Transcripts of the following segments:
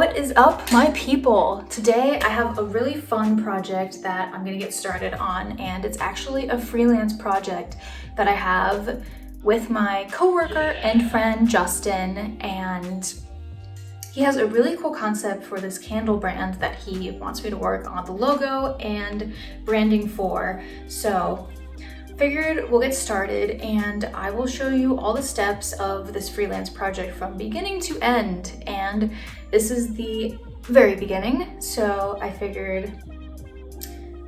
What is up, my people? Today I have a really fun project that I'm gonna get started on, and it's actually a freelance project that I have with my coworker and friend Justin, and he has a really cool concept for this candle brand that he wants me to work on the logo and branding for. So figured we'll get started and I will show you all the steps of this freelance project from beginning to end. And this is the very beginning, so I figured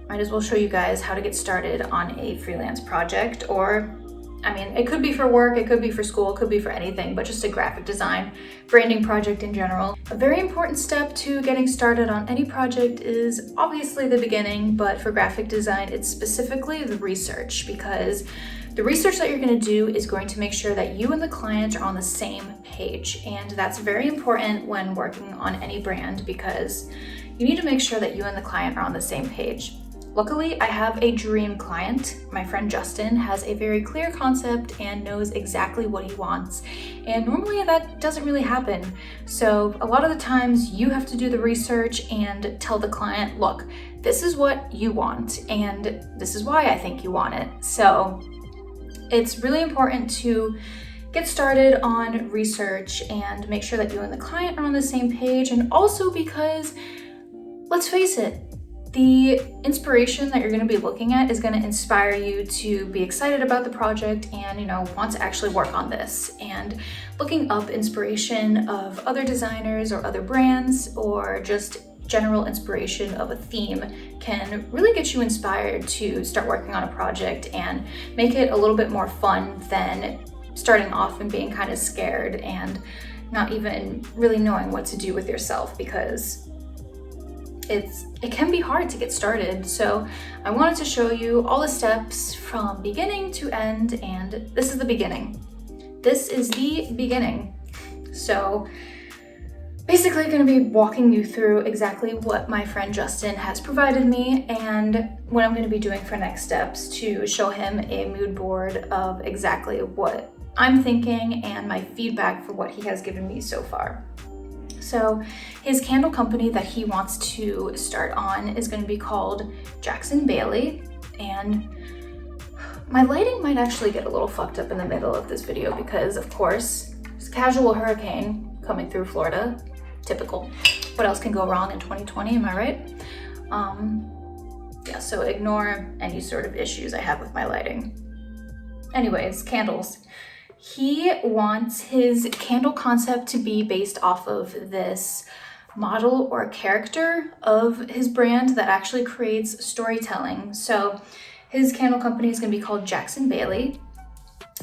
might as well show you guys how to get started on a freelance project. Or I mean, it could be for work, it could be for school, it could be for anything, but just a graphic design, branding project in general. A very important step to getting started on any project is obviously the beginning, but for graphic design, it's specifically the research, because the research that you're gonna do is going to make sure that you and the client are on the same page. And that's very important when working on any brand, because you need to make sure that you and the client are on the same page. Luckily, I have a dream client. My friend Justin has a very clear concept and knows exactly what he wants. And normally that doesn't really happen. So a lot of the times you have to do the research and tell the client, look, this is what you want and this is why I think you want it. So it's really important to get started on research and make sure that you and the client are on the same page. And also because, let's face it, the inspiration that you're going to be looking at is going to inspire you to be excited about the project and, want to actually work on this. And looking up inspiration of other designers or other brands, or just general inspiration of a theme, can really get you inspired to start working on a project and make it a little bit more fun than starting off and being kind of scared and not even really knowing what to do with yourself, because it can be hard to get started. So I wanted to show you all the steps from beginning to end, and this is the beginning. This is the beginning. So basically going to be walking you through exactly what my friend Justin has provided me and what I'm going to be doing for next steps to show him a mood board of exactly what I'm thinking and my feedback for what he has given me so far. So his candle company that he wants to start on is going to be called Jackson Bailey. And my lighting might actually get a little fucked up in the middle of this video because, of course, there's a casual hurricane coming through Florida. Typical. What else can go wrong in 2020, am I right? Yeah, so ignore any sort of issues I have with my lighting. Anyways, candles. He wants his candle concept to be based off of this model or character of his brand that actually creates storytelling. So his candle company is going to be called Jackson Bailey,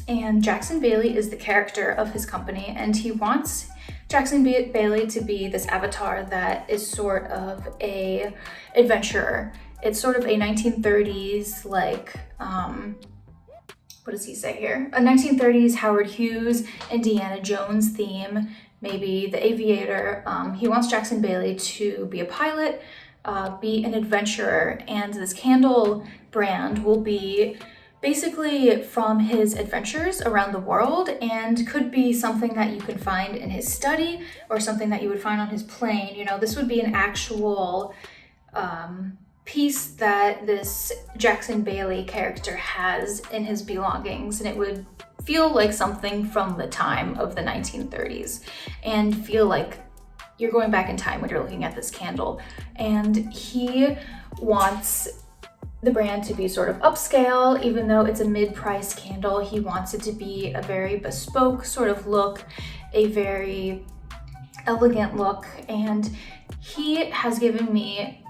and Jackson Bailey is the character of his company, and he wants Jackson Bailey to be this avatar that is sort of a adventurer. It's sort of a 1930s, what does he say here? A 1930s Howard Hughes, Indiana Jones theme, maybe The Aviator. He wants Jackson Bailey to be a pilot, be an adventurer, and this candle brand will be basically from his adventures around the world, and could be something that you can find in his study or something that you would find on his plane. This would be an actual piece that this Jackson Bailey character has in his belongings, and it would feel like something from the time of the 1930s and feel like you're going back in time when you're looking at this candle. And he wants the brand to be sort of upscale, even though it's a mid-price candle. He wants it to be a very bespoke sort of look, a very elegant look, and he has given me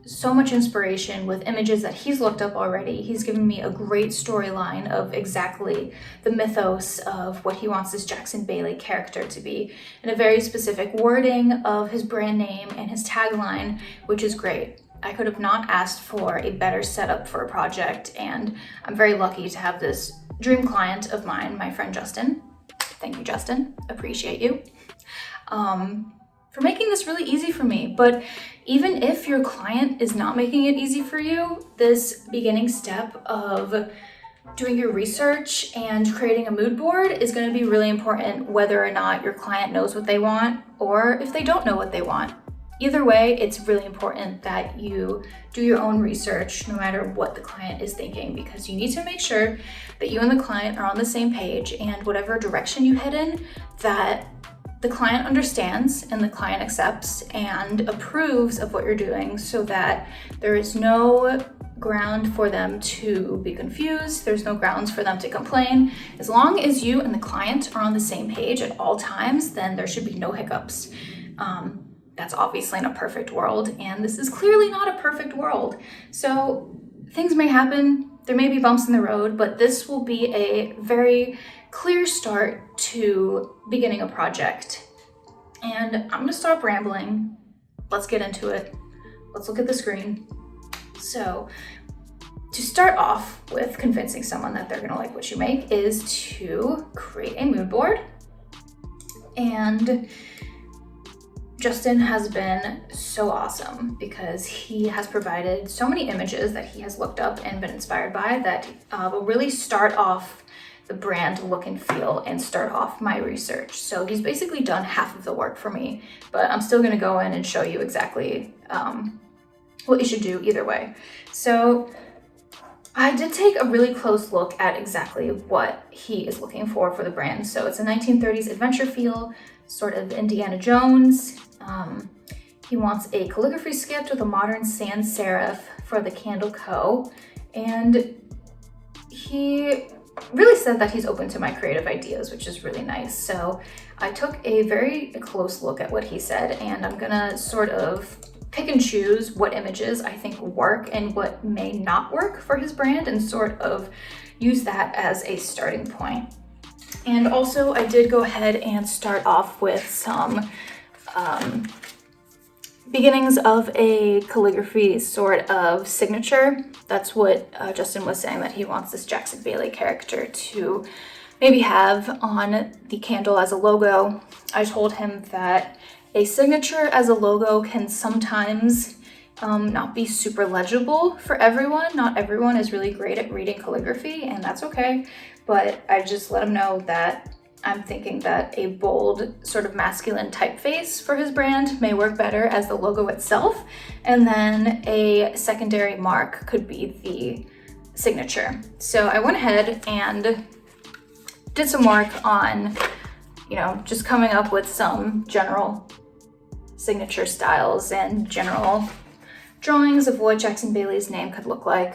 so much inspiration with images that he's looked up already. He's given me a great storyline of exactly the mythos of what he wants this Jackson Bailey character to be, and a very specific wording of his brand name and his tagline, which is great. I could have not asked for a better setup for a project, and I'm very lucky to have this dream client of mine, my friend Justin. Thank you, Justin. Appreciate you. For making this really easy for me. But even if your client is not making it easy for you, this beginning step of Doing your research and creating a mood board is going to be really important whether or not your client knows what they want or if they don't know what they want. Either way, it's really important that you do your own research no matter what the client is thinking, because you need to make sure that you and the client are on the same page, and whatever direction you head in, that the client understands and the client accepts and approves of what you're doing, so that there is no ground for them to be confused. There's no grounds for them to complain. As long as you and the client are on the same page at all times, then there should be no hiccups. That's obviously in a perfect world, and this is clearly not a perfect world. So things may happen, there may be bumps in the road, but this will be a very clear start to beginning a project. And I'm gonna stop rambling. Let's get into it. Let's look at the screen. So to start off with convincing someone that they're gonna like what you make is to create a mood board. And Justin has been so awesome because he has provided so many images that he has looked up and been inspired by that will really start off the brand look and feel and start off my research. So he's basically done half of the work for me, but I'm still gonna go in and show you exactly what you should do either way. So I did take a really close look at exactly what he is looking for the brand. So it's a 1930s adventure feel, sort of Indiana Jones. He wants a calligraphy sketch with a modern sans serif for the Candle Co. And he really said that he's open to my creative ideas, which is really nice. So I took a very close look at what he said, and I'm gonna sort of pick and choose what images I think work and what may not work for his brand, and sort of use that as a starting point. And also I did go ahead and start off with some beginnings of a calligraphy sort of signature. That's what Justin was saying, that he wants this Jackson Bailey character to maybe have on the candle as a logo. I told him that a signature as a logo can sometimes not be super legible for everyone. Not everyone is really great at reading calligraphy, and that's okay. But I just let him know that I'm thinking that a bold sort of masculine typeface for his brand may work better as the logo itself. And then a secondary mark could be the signature. So I went ahead and did some work on, just coming up with some general signature styles and general drawings of what Jackson Bailey's name could look like.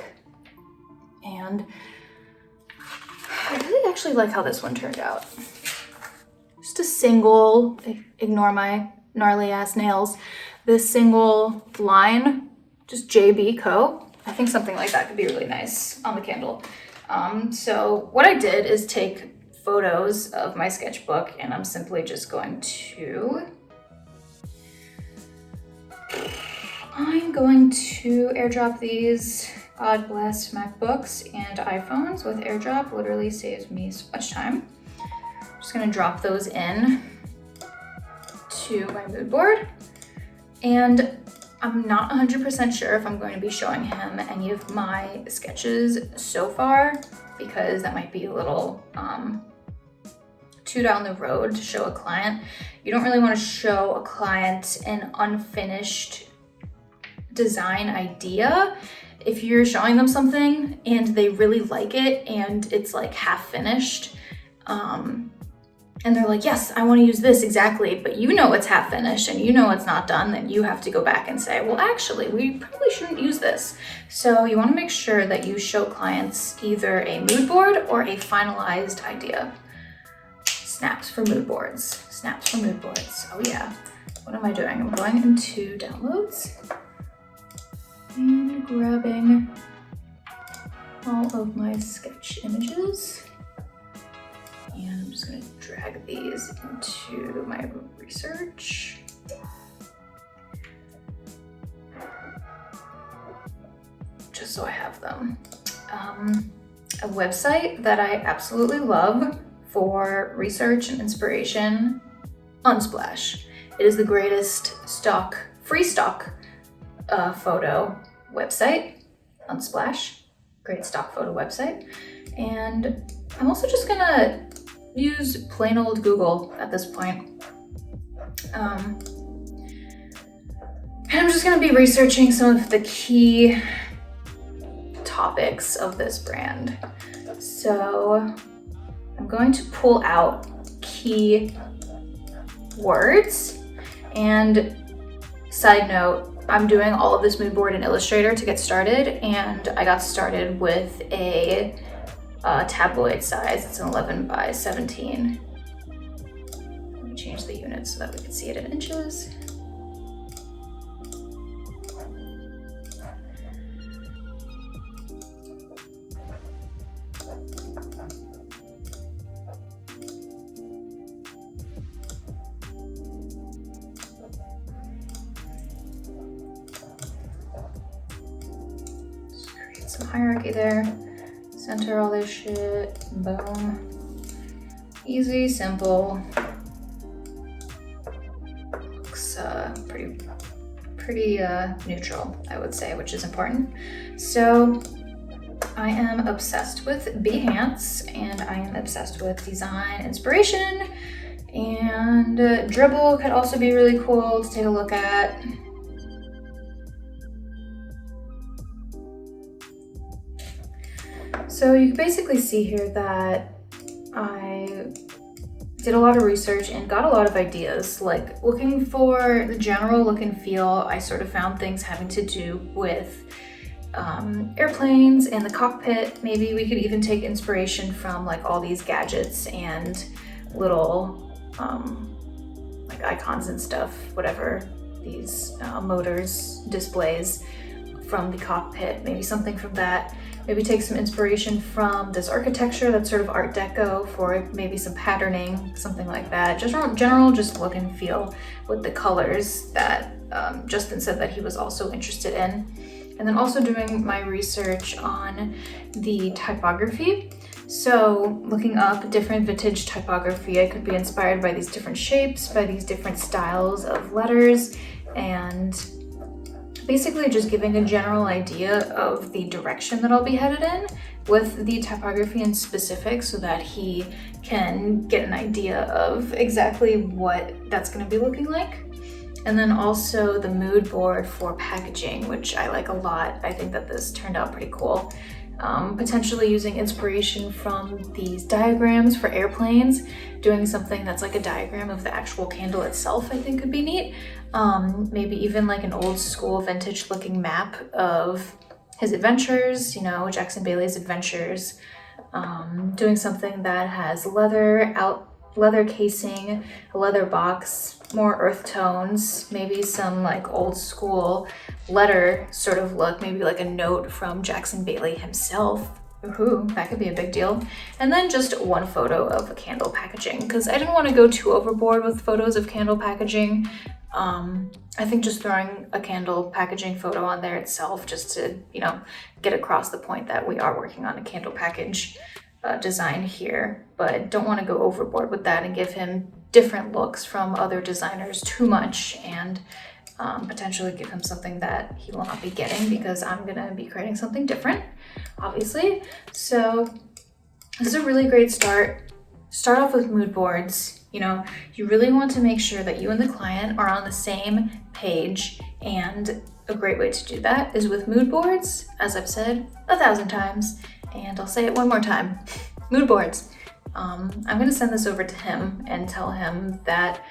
And I really actually like how this one turned out. Just a single, ignore my gnarly ass nails, this single line, just JB Co. I think something like that could be really nice on the candle. So what I did is take photos of my sketchbook, and I'm simply just going to airdrop these. God bless MacBooks and iPhones with AirDrop, literally saves me so much time. I'm just gonna drop those in to my mood board. And I'm not 100% sure if I'm going to be showing him any of my sketches so far, because that might be a little too down the road to show a client. You don't really want to show a client an unfinished design idea. If you're showing them something and they really like it and it's like half finished, and they're like, yes, I want to use this exactly, but it's half finished and it's not done, then you have to go back and say, well, actually, we probably shouldn't use this. So you want to make sure that you show clients either a mood board or a finalized idea. Snaps for mood boards. Snaps for mood boards. Oh yeah. What am I doing? I'm going into downloads and grabbing all of my sketch images. And I'm just gonna drag these into my research. Just so I have them. A website that I absolutely love for research and inspiration, Unsplash. It is the greatest free stock photo website, Unsplash. great stock photo website. And I'm also just gonna use plain old Google at this point. And I'm just gonna be researching some of the key topics of this brand. So I'm going to pull out key words. And side note, I'm doing all of this mood board in Illustrator to get started, and I got started with a tabloid size. It's an 11 by 17. Let me change the units so that we can see it in inches. Some hierarchy there. Center all this shit. Boom. Easy, simple. Looks pretty neutral, I would say, which is important. So I am obsessed with Behance, and I am obsessed with design inspiration, and Dribble could also be really cool to take a look at. So you can basically see here that I did a lot of research and got a lot of ideas, like looking for the general look and feel. I sort of found things having to do with airplanes and the cockpit. Maybe we could even take inspiration from like all these gadgets and little like icons and stuff, whatever, these motors, displays from the cockpit, maybe something from that. Maybe take some inspiration from this architecture that's sort of Art Deco for maybe some patterning, something like that. Just general, just look and feel with the colors that Justin said that he was also interested in. And then also doing my research on the typography. So looking up different vintage typography, I could be inspired by these different shapes, by these different styles of letters, and basically just giving a general idea of the direction that I'll be headed in with the typography in specific, so that he can get an idea of exactly what that's going to be looking like. And then also the mood board for packaging, which I like a lot. I think that this turned out pretty cool. Potentially using inspiration from these diagrams for airplanes, doing something that's like a diagram of the actual candle itself, I think could be neat. Maybe even like an old school vintage looking map of his adventures, you know, Jackson Bailey's adventures. Doing something that has leather casing, a leather box, more earth tones, maybe some like old school letter sort of look, maybe like a note from Jackson Bailey himself. Ooh, that could be a big deal. And then just one photo of a candle packaging, because I didn't want to go too overboard with photos of candle packaging. I think just throwing a candle packaging photo on there itself, just to, you know, get across the point that we are working on a candle package design here, but don't want to go overboard with that and give him different looks from other designers too much, and potentially give him something that he will not be getting, because I'm gonna be creating something different, obviously. So this is a really great start. Start off with mood boards. You know, you really want to make sure that you and the client are on the same page, and a great way to do that is with mood boards, as I've said 1,000 times, and I'll say it one more time. Mood boards. I'm gonna send this over to him and tell him that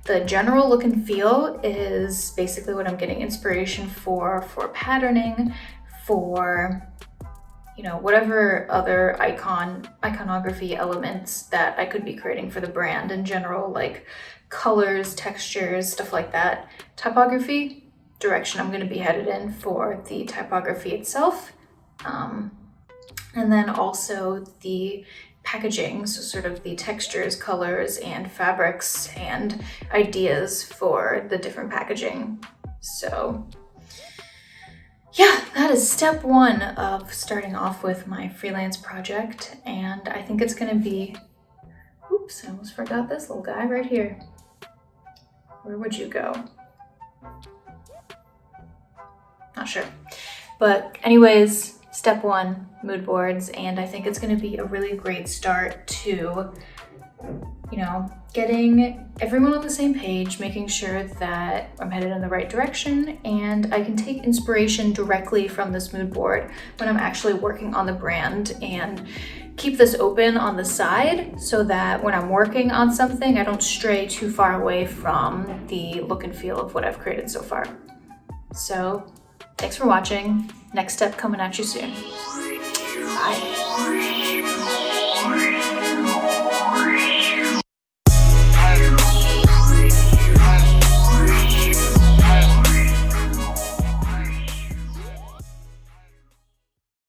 the general look and feel is basically what I'm getting inspiration for patterning, for, you know, whatever other iconography elements that I could be creating for the brand in general, like colors, textures, stuff like that. Typography, direction I'm gonna be headed in for the typography itself. And then also the packaging, so sort of the textures, colors, and fabrics and ideas for the different packaging. So yeah, that is step one of starting off with my freelance project, and I think it's gonna be, oops, I almost forgot this little guy right here. Where would you go? Not sure. But anyways, step one, mood boards, and I think it's going to be a really great start to, you know, getting everyone on the same page, making sure that I'm headed in the right direction, and I can take inspiration directly from this mood board when I'm actually working on the brand, and keep this open on the side so that when I'm working on something, I don't stray too far away from the look and feel of what I've created so far. So thanks for watching. Next step coming at you soon. Bye.